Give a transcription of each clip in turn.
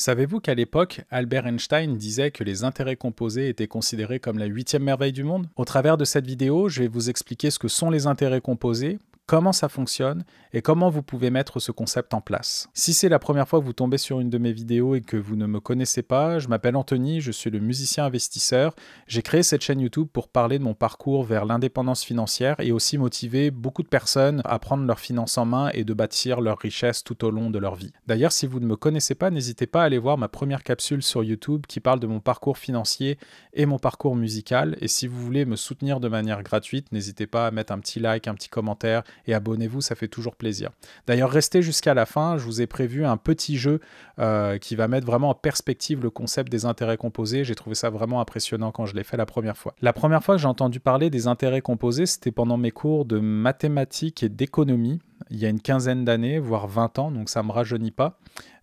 Savez-vous qu'à l'époque, Albert Einstein disait que les intérêts composés étaient considérés comme la huitième merveille du monde? Au travers de cette vidéo, je vais vous expliquer ce que sont les intérêts composés, comment ça fonctionne et comment vous pouvez mettre ce concept en place. Si c'est la première fois que vous tombez sur une de mes vidéos et que vous ne me connaissez pas, je m'appelle Anthony, je suis le musicien investisseur. J'ai créé cette chaîne YouTube pour parler de mon parcours vers l'indépendance financière et aussi motiver beaucoup de personnes à prendre leurs finances en main et de bâtir leur richesse tout au long de leur vie. D'ailleurs, si vous ne me connaissez pas, n'hésitez pas à aller voir ma première capsule sur YouTube qui parle de mon parcours financier et mon parcours musical. Et si vous voulez me soutenir de manière gratuite, n'hésitez pas à mettre un petit like, un petit commentaire et abonnez-vous, ça fait toujours plaisir. D'ailleurs, restez jusqu'à la fin, je vous ai prévu un petit jeu qui va mettre vraiment en perspective le concept des intérêts composés. J'ai trouvé ça vraiment impressionnant quand je l'ai fait la première fois. La première fois que j'ai entendu parler des intérêts composés, c'était pendant mes cours de mathématiques et d'économie, il y a une quinzaine d'années, voire 20 ans, donc ça ne me rajeunit pas.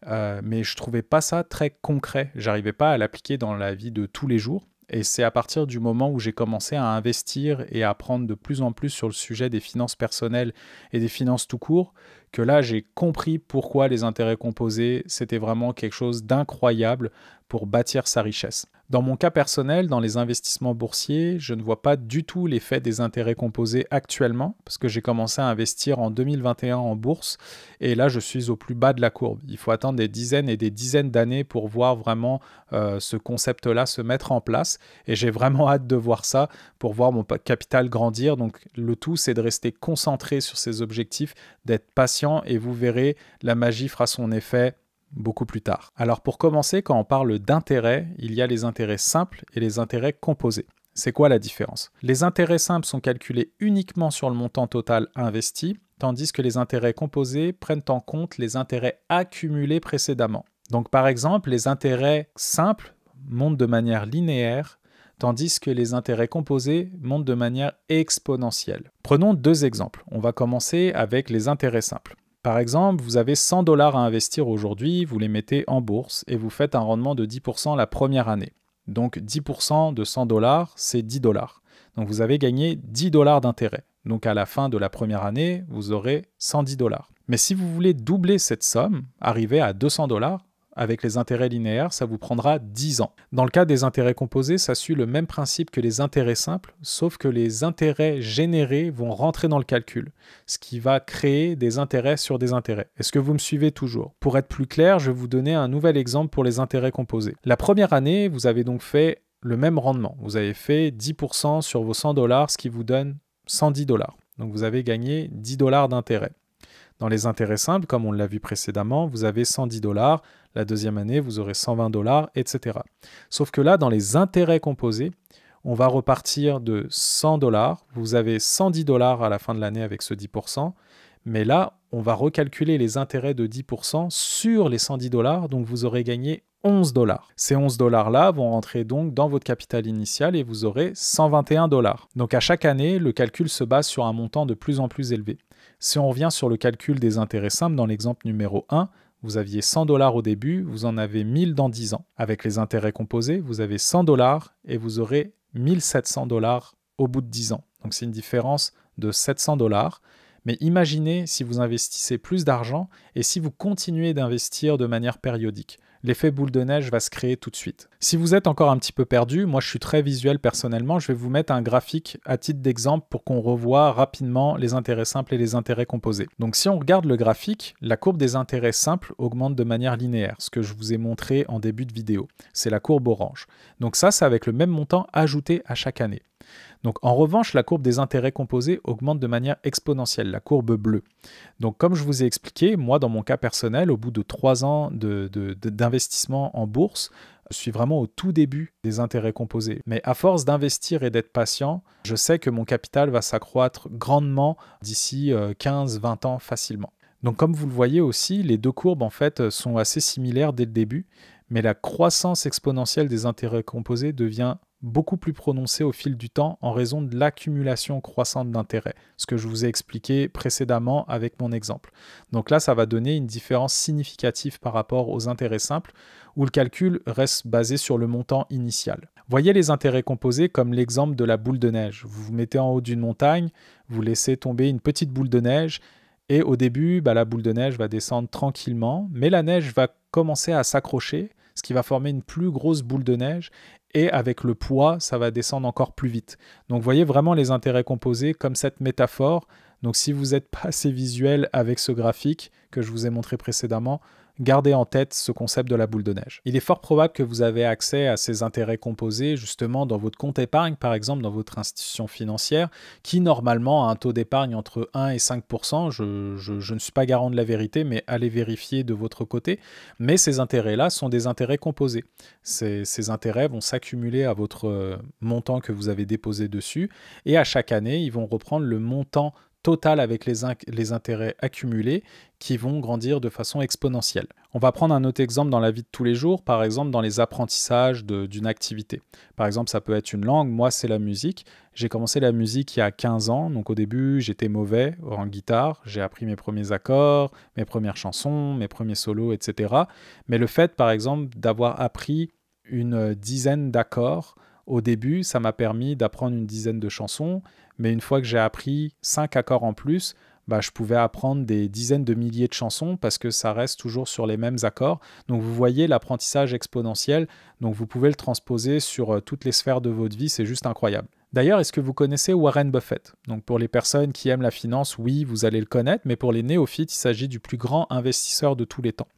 Mais je ne trouvais pas ça très concret. J'arrivais pas à l'appliquer dans la vie de tous les jours. Et c'est à partir du moment où j'ai commencé à investir et à apprendre de plus en plus sur le sujet des finances personnelles et des finances tout court, que là j'ai compris pourquoi les intérêts composés, c'était vraiment quelque chose d'incroyable pour bâtir sa richesse. Dans mon cas personnel, dans les investissements boursiers, je ne vois pas du tout l'effet des intérêts composés actuellement, parce que j'ai commencé à investir en 2021 en bourse, et là je suis au plus bas de la courbe. Il faut attendre des dizaines et des dizaines d'années pour voir vraiment ce concept-là se mettre en place, et j'ai vraiment hâte de voir ça, pour voir mon capital grandir. Donc le tout, c'est de rester concentré sur ses objectifs, d'être patient, et vous verrez, la magie fera son effet beaucoup plus tard. Alors pour commencer, quand on parle d'intérêts, il y a les intérêts simples et les intérêts composés. C'est quoi la différence? Les intérêts simples sont calculés uniquement sur le montant total investi, tandis que les intérêts composés prennent en compte les intérêts accumulés précédemment. Donc par exemple, les intérêts simples montent de manière linéaire, tandis que les intérêts composés montent de manière exponentielle. Prenons deux exemples. On va commencer avec les intérêts simples. Par exemple, vous avez 100 $ à investir aujourd'hui, vous les mettez en bourse et vous faites un rendement de 10% la première année. Donc 10% de 100 $, c'est 10 $. Donc vous avez gagné 10 $ d'intérêt. Donc à la fin de la première année, vous aurez 110 $. Mais si vous voulez doubler cette somme, arriver à 200 $, avec les intérêts linéaires, ça vous prendra 10 ans. Dans le cas des intérêts composés, ça suit le même principe que les intérêts simples, sauf que les intérêts générés vont rentrer dans le calcul, ce qui va créer des intérêts sur des intérêts. Est-ce que vous me suivez toujours? Pour être plus clair, je vais vous donner un nouvel exemple pour les intérêts composés. La première année, vous avez donc fait le même rendement. Vous avez fait 10% sur vos 100 $, ce qui vous donne 110 $. Donc vous avez gagné 10 $ d'intérêt. Dans les intérêts simples, comme on l'a vu précédemment, vous avez 110 $, la deuxième année, vous aurez 120 $, etc. Sauf que là, dans les intérêts composés, on va repartir de 100 $, vous avez 110 $ à la fin de l'année avec ce 10%, mais là, on va recalculer les intérêts de 10% sur les 110 $, donc vous aurez gagné 11 $. Ces 11 $ vont rentrer donc dans votre capital initial et vous aurez 121 $. Donc à chaque année, le calcul se base sur un montant de plus en plus élevé. Si on revient sur le calcul des intérêts simples dans l'exemple numéro 1, vous aviez 100 $ au début, vous en avez 1000 dans 10 ans. Avec les intérêts composés, vous avez 100 $ et vous aurez 1700 $ au bout de 10 ans. Donc c'est une différence de 700 $. Mais imaginez si vous investissez plus d'argent et si vous continuez d'investir de manière périodique. L'effet boule de neige va se créer tout de suite. Si vous êtes encore un petit peu perdu, moi je suis très visuel personnellement, je vais vous mettre un graphique à titre d'exemple pour qu'on revoie rapidement les intérêts simples et les intérêts composés. Donc si on regarde le graphique, la courbe des intérêts simples augmente de manière linéaire, ce que je vous ai montré en début de vidéo. C'est la courbe orange. Donc ça, c'est avec le même montant ajouté à chaque année. Donc en revanche, la courbe des intérêts composés augmente de manière exponentielle, la courbe bleue. Donc comme je vous ai expliqué, moi dans mon cas personnel, au bout de 3 ans d'investissement en bourse, je suis vraiment au tout début des intérêts composés. Mais à force d'investir et d'être patient, je sais que mon capital va s'accroître grandement d'ici 15-20 ans facilement. Donc comme vous le voyez aussi, les deux courbes en fait sont assez similaires dès le début, mais la croissance exponentielle des intérêts composés devient beaucoup plus prononcée au fil du temps en raison de l'accumulation croissante d'intérêts, ce que je vous ai expliqué précédemment avec mon exemple. Donc là, ça va donner une différence significative par rapport aux intérêts simples, où le calcul reste basé sur le montant initial. Voyez les intérêts composés comme l'exemple de la boule de neige. Vous vous mettez en haut d'une montagne, vous laissez tomber une petite boule de neige, et au début, la boule de neige va descendre tranquillement, mais la neige va commencer à s'accrocher, ce qui va former une plus grosse boule de neige. Et avec le poids, ça va descendre encore plus vite. Donc, vous voyez vraiment les intérêts composés comme cette métaphore. Donc, si vous n'êtes pas assez visuel avec ce graphique que je vous ai montré précédemment, gardez en tête ce concept de la boule de neige. Il est fort probable que vous avez accès à ces intérêts composés justement dans votre compte épargne, par exemple dans votre institution financière, qui normalement a un taux d'épargne entre 1 et 5%. Je ne suis pas garant de la vérité, mais allez vérifier de votre côté. Mais ces intérêts-là sont des intérêts composés. Ces intérêts vont s'accumuler à votre montant que vous avez déposé dessus, et à chaque année, ils vont reprendre le montant total avec les intérêts accumulés qui vont grandir de façon exponentielle. On va prendre un autre exemple dans la vie de tous les jours, par exemple dans les apprentissages d'une activité. Par exemple, ça peut être une langue, moi c'est la musique. J'ai commencé la musique il y a 15 ans, donc au début j'étais mauvais en guitare, j'ai appris mes premiers accords, mes premières chansons, mes premiers solos, etc. Mais le fait par exemple d'avoir appris une dizaine d'accords au début, ça m'a permis d'apprendre une dizaine de chansons, mais une fois que j'ai appris 5 accords en plus, je pouvais apprendre des dizaines de milliers de chansons parce que ça reste toujours sur les mêmes accords. Donc vous voyez l'apprentissage exponentiel, donc vous pouvez le transposer sur toutes les sphères de votre vie, c'est juste incroyable. D'ailleurs, est-ce que vous connaissez Warren Buffett? Donc pour les personnes qui aiment la finance, oui, vous allez le connaître, mais pour les néophytes, il s'agit du plus grand investisseur de tous les temps.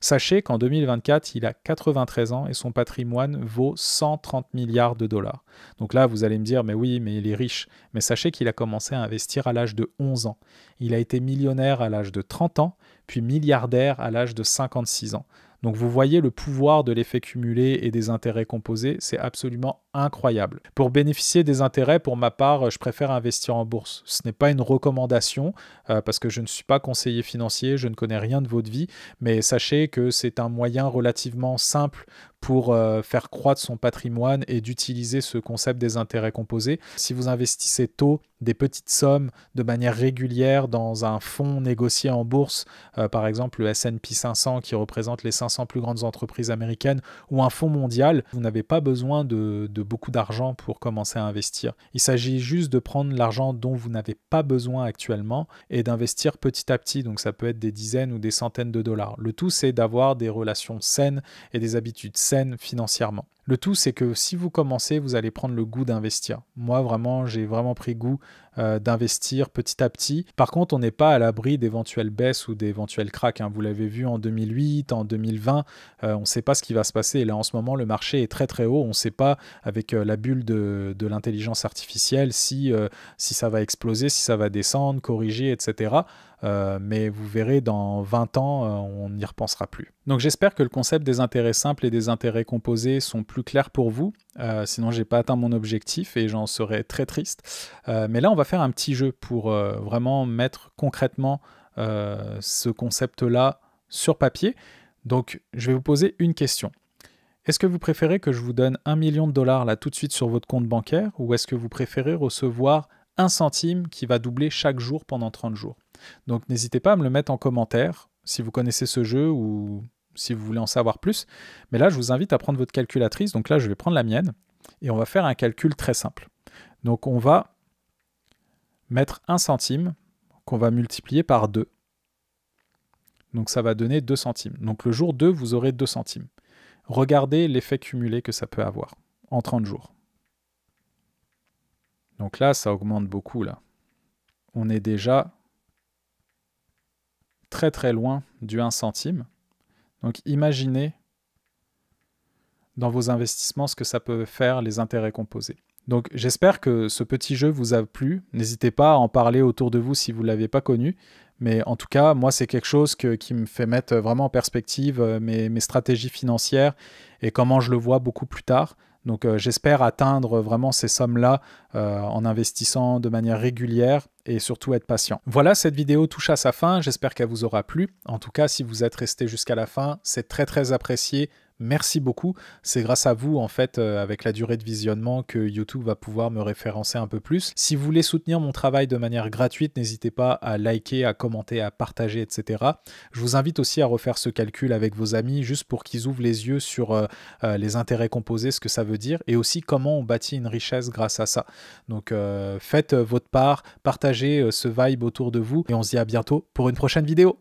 Sachez qu'en 2024, il a 93 ans et son patrimoine vaut 130 milliards de dollars. Donc là, vous allez me dire, mais oui, mais il est riche. Mais sachez qu'il a commencé à investir à l'âge de 11 ans. Il a été millionnaire à l'âge de 30 ans, puis milliardaire à l'âge de 56 ans. Donc vous voyez le pouvoir de l'effet cumulé et des intérêts composés, c'est absolument incroyable. Pour bénéficier des intérêts, pour ma part, je préfère investir en bourse. Ce n'est pas une recommandation parce que je ne suis pas conseiller financier, je ne connais rien de votre vie, mais sachez que c'est un moyen relativement simple pour faire croître son patrimoine et d'utiliser ce concept des intérêts composés. Si vous investissez tôt des petites sommes de manière régulière dans un fonds négocié en bourse, par exemple le S&P 500 qui représente les 500 plus grandes entreprises américaines, ou un fonds mondial, vous n'avez pas besoin de beaucoup d'argent pour commencer à investir. Il s'agit juste de prendre l'argent dont vous n'avez pas besoin actuellement et d'investir petit à petit, donc ça peut être des dizaines ou des centaines de dollars. Le tout, c'est d'avoir des relations saines et des habitudes saines financièrement. Le tout, c'est que si vous commencez, vous allez prendre le goût d'investir. Moi, vraiment, j'ai vraiment pris goût d'investir petit à petit. Par contre, on n'est pas à l'abri d'éventuelles baisses ou d'éventuels cracks. Vous l'avez vu en 2008, en 2020, on ne sait pas ce qui va se passer. Et là, en ce moment, le marché est très très haut. On ne sait pas, avec la bulle de l'intelligence artificielle, si ça va exploser, si ça va descendre, corriger, etc. Mais vous verrez, dans 20 ans, on n'y repensera plus. Donc j'espère que le concept des intérêts simples et des intérêts composés sont plus clairs pour vous. Sinon, je n'ai pas atteint mon objectif et j'en serais très triste. Mais là, on va faire un petit jeu pour vraiment mettre concrètement ce concept-là sur papier. Donc, je vais vous poser une question. Est-ce que vous préférez que je vous donne 1 million de dollars là tout de suite sur votre compte bancaire, ou est-ce que vous préférez recevoir 1 centime qui va doubler chaque jour pendant 30 jours? Donc n'hésitez pas à me le mettre en commentaire si vous connaissez ce jeu ou si vous voulez en savoir plus. Mais là, je vous invite à prendre votre calculatrice. Donc là, je vais prendre la mienne et on va faire un calcul très simple. Donc on va mettre 1 centime qu'on va multiplier par 2. Donc ça va donner 2 centimes. Donc le jour 2, vous aurez 2 centimes. Regardez l'effet cumulé que ça peut avoir en 30 jours. Donc là, ça augmente beaucoup. Là. On est déjà très très loin du 1 centime. Donc imaginez dans vos investissements ce que ça peut faire les intérêts composés. Donc j'espère que ce petit jeu vous a plu. N'hésitez pas à en parler autour de vous si vous ne l'avez pas connu. Mais en tout cas, moi, c'est quelque chose qui me fait mettre vraiment en perspective mes stratégies financières et comment je le vois beaucoup plus tard. Donc j'espère atteindre vraiment ces sommes-là en investissant de manière régulière et surtout être patient. Voilà, cette vidéo touche à sa fin. J'espère qu'elle vous aura plu. En tout cas, si vous êtes resté jusqu'à la fin, c'est très très apprécié. Merci beaucoup. C'est grâce à vous, en fait, avec la durée de visionnement, que YouTube va pouvoir me référencer un peu plus. Si vous voulez soutenir mon travail de manière gratuite, n'hésitez pas à liker, à commenter, à partager, etc. Je vous invite aussi à refaire ce calcul avec vos amis, juste pour qu'ils ouvrent les yeux sur les intérêts composés, ce que ça veut dire, et aussi comment on bâtit une richesse grâce à ça. Donc, faites votre part, partagez ce vibe autour de vous, et on se dit à bientôt pour une prochaine vidéo.